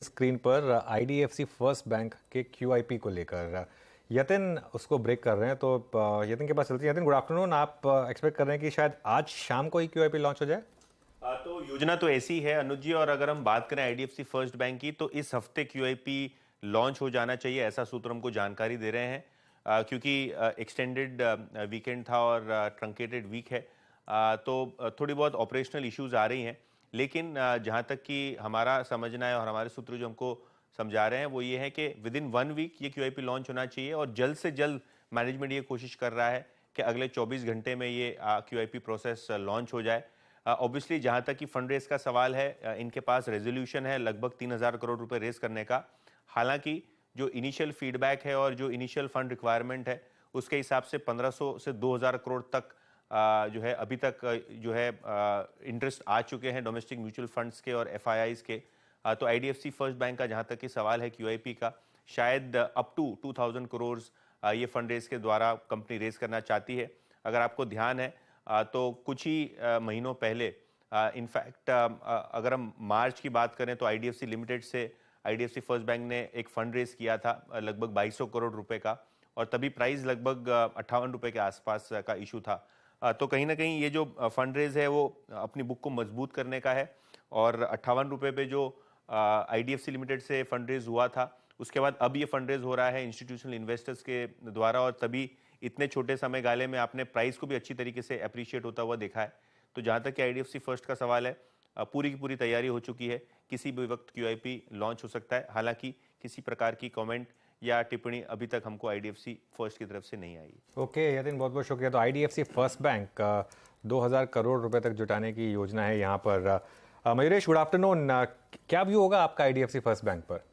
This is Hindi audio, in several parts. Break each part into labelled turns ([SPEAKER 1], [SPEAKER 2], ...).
[SPEAKER 1] स्क्रीन पर आईडीएफसी फर्स्ट बैंक के क्यूआईपी को लेकर यतिन उसको ब्रेक कर रहे हैं। तो यतिन के पास चलते हैं। Yatin, good afternoon. आप एक्सपेक्ट कर रहे हैं कि शायद आज शाम को ही क्यूआईपी लॉन्च हो जाए?
[SPEAKER 2] तो योजना तो ऐसी है अनुज जी। और अगर हम बात करें आईडीएफसी फर्स्ट बैंक की, तो इस हफ्ते क्यूआईपी लॉन्च हो जाना चाहिए, ऐसा सूत्र हमको जानकारी दे रहे हैं। क्योंकि एक्सटेंडेड वीकेंड था और ट्रंकेटेड वीक है, तो थोड़ी बहुत ऑपरेशनल इश्यूज आ रही हैं। लेकिन जहां तक कि हमारा समझना है और हमारे सूत्र जो हमको समझा रहे हैं वो ये है कि विद इन 1 वीक ये क्यूआईपी लॉन्च होना चाहिए। और जल्द से जल्द मैनेजमेंट ये कोशिश कर रहा है कि अगले 24 घंटे में ये क्यूआईपी प्रोसेस लॉन्च हो जाए। ऑब्वियसली जहां तक कि फंड रेस का सवाल है, इनके पास रेजोल्यूशन है लगभग 3000 करोड़ रुपए रेस करने का। हालांकि जो इनिशियल फीडबैक है और जो इनिशियल फंड रिक्वायरमेंट है उसके हिसाब से 1500 से 2000 करोड़ तक जो है अभी तक जो है इंटरेस्ट आ चुके हैं डोमेस्टिक म्यूचुअल फंड्स के और एफआईआईज के। तो आईडीएफसी फर्स्ट बैंक का जहां तक कि सवाल है क्यूआईपी का, शायद अप टू 2000 करोड़ ये फंड रेस के द्वारा कंपनी रेस करना चाहती है। अगर आपको ध्यान है तो कुछ ही महीनों पहले, इनफैक्ट अगर हम मार्च की बात करें तो आईडीएफसी लिमिटेड से आईडीएफसी फर्स्ट बैंक ने एक फंड रेस किया था लगभग 2200 करोड़ रुपए का। और तभी प्राइस लगभग 58 रुपए के आसपास का इशू था। तो कहीं ना कहीं ये जो फंड रेज है वो अपनी बुक को मजबूत करने का है। और 58 रुपए पे जो आईडीएफसी लिमिटेड से फंड रेज हुआ था, उसके बाद अब ये फंड रेज हो रहा है इंस्टीट्यूशनल इन्वेस्टर्स के द्वारा। और तभी इतने छोटे समय गाले में आपने प्राइस को भी अच्छी तरीके से अप्रिशिएट होता हुआ देखा है। तो जहां तक कि आईडीएफसी फर्स्ट का सवाल है, पूरी की पूरी तैयारी हो चुकी है, किसी भी वक्त क्यूआईपी लॉन्च हो सकता है। हालांकि किसी प्रकार की कमेंट या टिप्पणी अभी तक हमको आईडीएफसी फर्स्ट की तरफ से नहीं आई।
[SPEAKER 1] ओके यतिन, बहुत बहुत शुक्रिया। तो आईडीएफसी फर्स्ट बैंक 2000 करोड़ रुपए तक जुटाने की योजना है यहाँ पर। Mayuresh, good afternoon. क्या व्यू होगा आपका आईडीएफसी फर्स्ट बैंक पर?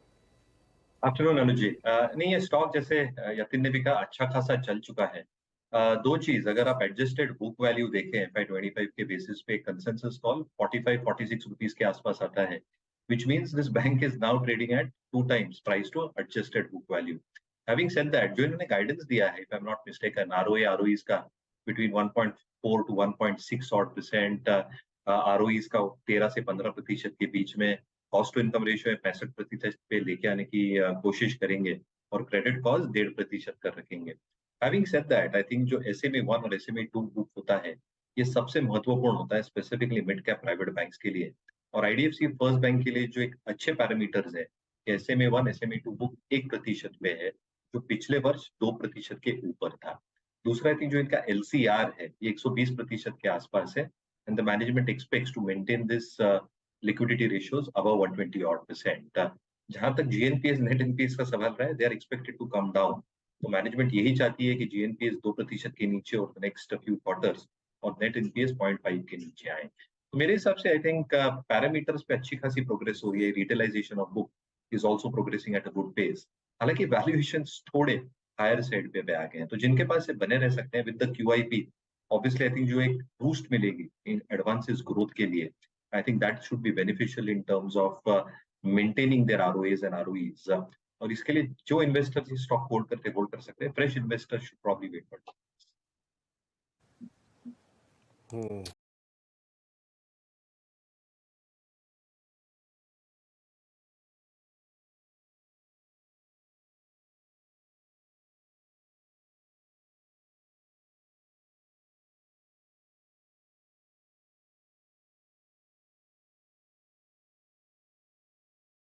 [SPEAKER 3] आफ्टरनून अनुज जी। नहीं, ये स्टॉक जैसे यतिन ने भी कहा अच्छा खासा चल चुका है। दो चीज, अगर आप एडजस्टेड बुक वैल्यू देखें FY25 के बेसिस पे कंसेंसस कॉल 45-46 रुपीस के आसपास आता है, which means this bank is now trading at 2 times price to adjusted book value. Having said that, जो इन्होंने गाइडेंस दिया है, if I'm not mistaken, ROA ROEs का between 1.4 to 1.6 odd percent, ROEs का 13 से 15% के बीच में, कॉस्ट टू इनकम रेशियो है 65% पे लेके आने की कोशिश करेंगे और क्रेडिट कॉस्ट 1.5% कर रखेंगे। Having said that, I think जो SMA 1 और SMA 2 बुक होता है, ये सबसे महत्वपूर्ण होता है specifically mid cap private banks के लिए। और आईडीएफसी फर्स्ट बैंक के लिए जो एक अच्छे पैरामीटर्स है कि SMA 1 SMA 2 बुक 1% पे है, जो पिछले वर्ष 2% के ऊपर था। दूसरा, आई थिंक जो इनका LCR है ये 120% के आसपास है, and the management expects to maintain this liquidity ratios above 120 odd percent. जहां तक GNPS नेट एनपीएस का सवाल रहा है, they are expected to come down. तो मैनेजमेंट यही चाहती है कि GNPS 2% के नीचे और नेक्स्ट फ्यू क्वार्टर्स, और नेट एनपीएस 0.5 के नीचे आए। तो मेरे हिसाब से आई थिंक पैरामीटर्स पे अच्छी खासी प्रोग्रेस हो रही है। Retailisation of book is also progressing at a good pace. हालांकि वैल्यूएशन थोड़े हायर साइड पे आ गए हैं, तो जिनके पास से बने रह सकते हैं with the QIP. Obviously I think जो एक बूस्ट मिलेगी इन एडवांसेस ग्रोथ के लिए, I think that should be beneficial in terms of maintaining their ROAs and ROEs. और इसके लिए जो इन्वेस्टर्स स्टॉक होल्ड कर सकते हैं, fresh investors should probably wait for it.